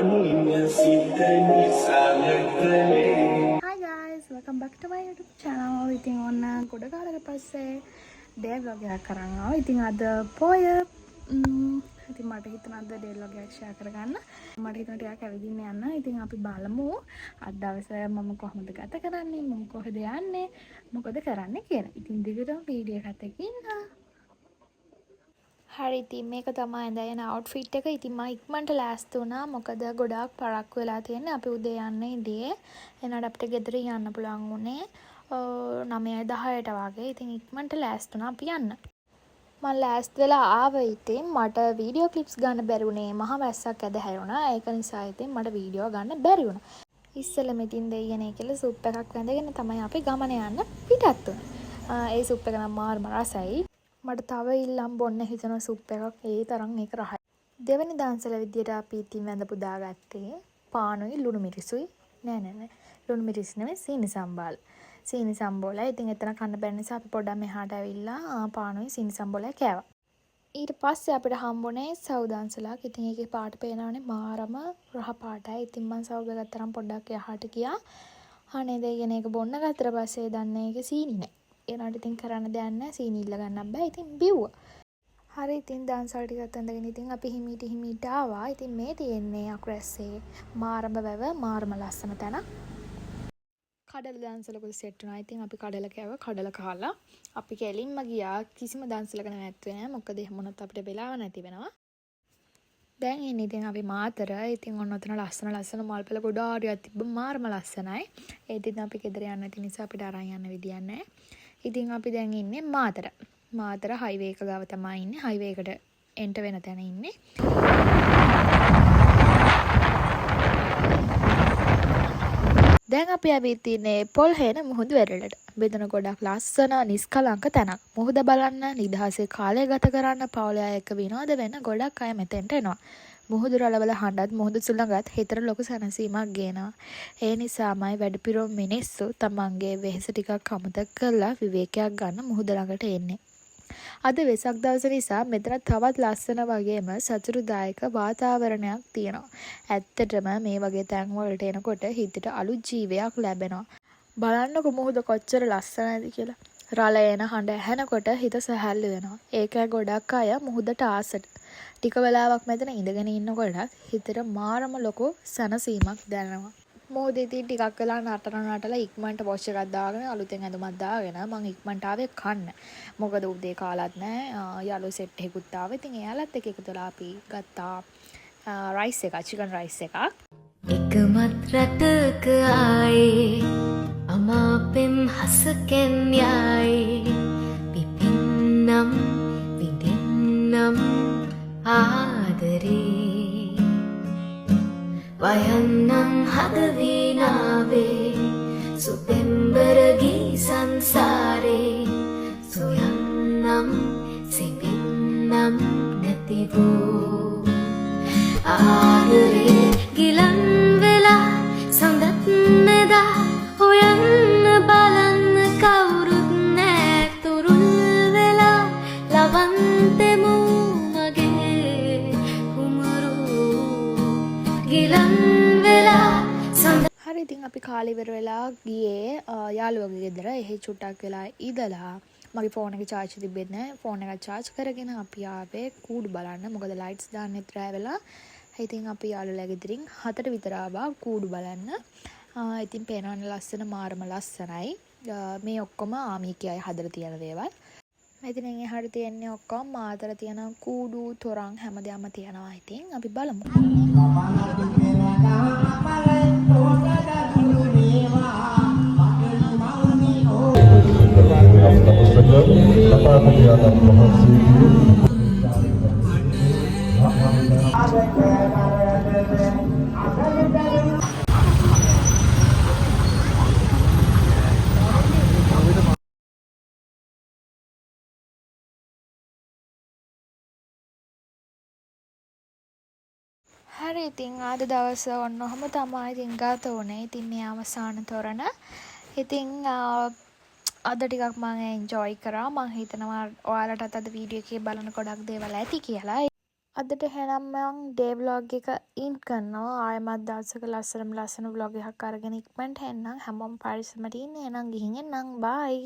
Hi guys, welcome back to my YouTube channel. ඉතින් ඔන්න ගොඩ කාලයකට පස්සේ ඩේ vlog එකක් කරන් ආවා. ඉතින් අද පොය ඉතින් මට හිතුණා අද ඩේ vlog එකක් share කරගන්න. මට හිතුණා ටිකක් ඇවිදින්න යන්න. ඉතින් අපි බලමු අද දවසේ මම කොහොමද ගත කරන්නේ, මම කොහෙද යන්නේ, මොකද කරන්නේ කියලා. ඉතින් දිගටම වීඩියෝ එකත් එක්ක ඉන්න. හරි ඉතින් මේක තමයි දැන් අවුට්ෆිට් එක. ඉතින් මම ඉක්මනට ලෑස්ති වුණා. මොකද ගොඩාක් පරක්කු වෙලා තියෙන්නේ. අපි උදේ යන්න ඉඳියේ. එනකොට අපිට ගෙදර යන්න පුළුවන් වුණේ 9:10ට වගේ. ඉතින් ඉක්මනට ලෑස්ති වුණා අපි යන්න. මම ලෑස්ති වෙලා ආව. ඉතින් මට වීඩියෝ ක්ලිප්ස් ගන්න බැරි වුණේ. මහ වැස්සක් ඇද හැරුණා. ඒක නිසා ඉතින් මට වීඩියෝ ගන්න බැරි වුණා. ඉස්සෙල්ලා මෙතින් දෙයියනේ කියලා සුප් එකක් වැඳගෙන තමයි අපි ගමන යන්න පිටත් වුණේ. ඒ සුප් එක නම් මාර්ම රසයි. මට තව ඉල්ලම් බොන්න හිතන සුප් එකක් ඒ තරම් ඒක රහයි. දෙවෙනි දවසල විදියට අපි ඉතින් වැඳ පුදාගත්තේ පානුයි ලුණු මිරිසුයි. නෑ. ලුණු මිරිස් නෙමෙයි සීනි සම්බාල්. සීනි සම්බෝලයි. ඉතින් එතන කන්න බැරි නිසා අපි පොඩ්ඩක් මෙහාට ඇවිල්ලා පානුයි සීනි සම්බෝලයි කෑවා. ඊට පස්සේ අපිට හම්බුනේ සවුදන්සලක්. ඉතින් ඒකේ පාට පේනවනේ මාරම රහ පාටයි. ඉතින් මම සවුද ගත්තරම් පොඩ්ඩක් යහට ගියා. අනේ දෙයනේ ඒක බොන්න ගත්තට පස්සේ දන්නේ ඒකේ සීනි නෑ. ඒනට ඉතින් කරන්න දෙයක් නැහැ. සීනි ඉල්ල ගන්නත් බෑ. ඉතින් බිව්වා. හරි ඉතින් දන්සල් ටිකත් අඳගෙන ඉතින් අපි හිමීට ආවා. ඉතින් මේ තියෙන්නේ අකුරැස්සේ මාරඹ වැව මාරම ලස්සන තැන. කඩල දන්සලකුත් සෙට් වුණා. ඉතින් අපි කඩල කෑවා. කඩල කාලා අපි කෙලින්ම ගියා. කිසිම දන්සලක නැවැත්තුවේ නැහැ. මොකද එහෙම වුණොත් අපිට වෙලාව නැති වෙනවා. දැන් ඉන්නේ ඉතින් අපි මාතර. ඉතින් ඔන්න ඔතන ලස්සන මල්පල ගොඩ ආරියක් තිබ්බ මාරම ලස්සනයි. ඒ ඉතින් අපි ගෙදර යන්න නැති නිසා අපිට අරන් යන්න විදියක් නැහැ. ඉතින් අපි දැන් ඉන්නේ මාතර හයිවේ එක ගාව තමයි ඉන්නේ. හයිවේ එකට එන්ටර් වෙන තැන ඉන්නේ. දැන් අපි ඇවිත් ඉන්නේ පොල්හේන මුහුදු වෙරළට. බෙදන ගොඩක් ලස්සන නිස්කලංක තැනක්. මුහුද බලන්න, නිදහසේ කාලය ගත කරන්න, පවුලේ අය එක්ක විනෝද වෙන්න ගොඩක් අය මෙතෙන්ට එනවා. මුහුදු රළවල හඬත් මුහුදු සුළඟත් හිතට ලොකු සැනසීමක් ගේනවා. ඒ නිසාමයි වැඩිපුරම මිනිස්සු තමන්ගේ වෙහෙස ටිකක් අමතක කරලා විවේකයක් ගන්න මුහුද ළඟට එන්නේ. අද වෙසක් දවස නිසා මෙතන තවත් ලස්සන වගේම සතුටුදායක වාතාවරණයක් තියෙනවා. ඇත්තටම මේ වගේ තැන් වලට එනකොට හිතට අලුත් ජීවයක් ලැබෙනවා. බලන්නකො මුහුද කොච්චර ලස්සනද කියලා. රළ එන හඬ ඇහෙනකොට හිත සැහැල්ලු වෙනවා. ඒකයි ගොඩක් අය මුහුදට ආසට. ටික වෙලාවක් මෙතන ඉඳගෙන ඉන්නකොට හිතට මාරම ලොකු සැනසීමක් දැනෙනවා. මොහොතේ ටිකක් වෙලා නටලා ඉක්මනට වොෂ් එකක් දාගෙන අලුතෙන් ඇඳුමක් දාගෙන මං ඉක්මනට ආවේ කන්න. මොකද උදේ කාලත් නැහැ. යාළුවෝ සෙට් එකකුත් ආවා. ඉතින් එයාලත් එක්ක එකතු වෙලා අපි ගත්තා රයිස් එකක්, චිකන් රයිස් එකක්. එකමත් රටක ආයේ අමාපෙම් හසකෙන් යයි පිපින්නම් විඳින්නම් ආදරේ වයන්නම් හදවීනාවේ සුපෙම්බරගී සංසාරේ සොයන්නම් සිපින්නම් නැතිවෝ ආදරේ ගිලන් වෙලා සඳත් නෙදා හොයන්න බලන්න කවුරුත් නෑ තුරුල් වෙලා ලවන්තෙමු මගේ කුමරු ගිලන් වෙලා හරි ඉතින් අපි කාලේ ඉවර වෙලා ගියේ යාළුවගේ ගෙදර. එහෙ චුට්ටක් වෙලා ඉඳලා මගේ ෆෝන් එකේ charge තිබෙන්නේ නැහැ. ෆෝන් එක charge කරගෙන අපි ආවේ කූඩු බලන්න. මොකද lights දාන්නෙත් රෑ වෙලා. ඉතින් අපි යාළුවලා ගෙදරින් 7ට විතර ආවා කූඩු බලන්න. ඉතින් පේනවනේ ලස්සන මාරම ලස්සනයි. මේ ඔක්කොම ආමිකේ අය හදලා තියෙන දේවල්. ඉතින් එහාට තියෙන්නේ ඔක්කොම මාතර තියෙන කූඩු, තොරන් හැමදේම තියෙනවා. ඉතින් අපි බලමු. හරි ඉතින් අද දවස ඔන්න ඔහම තමයි ඉතින් ගත වුණේ. ඉතින් මේ අවසාන තොරණ. ඉතින් අද ටිකක් මම එන්ජොයි කරා. මම හිතනවා ඔයාලටත් අද වීඩියෝ එකේ බලන ගොඩක් දේවල් ඇති කියලා. අදට එහෙනම් මං ඩේ ව්ලොග් එක ඉන්ඩ් කරනවා. ආයෙමත් දවසක ලස්සන ව්ලොග් එකක් අරගෙන ඉක්මනට එන්නම්. හැමෝම පරිස්සමට ඉන්න. එහෙනම් ගිහින් එන්නම්. බයි.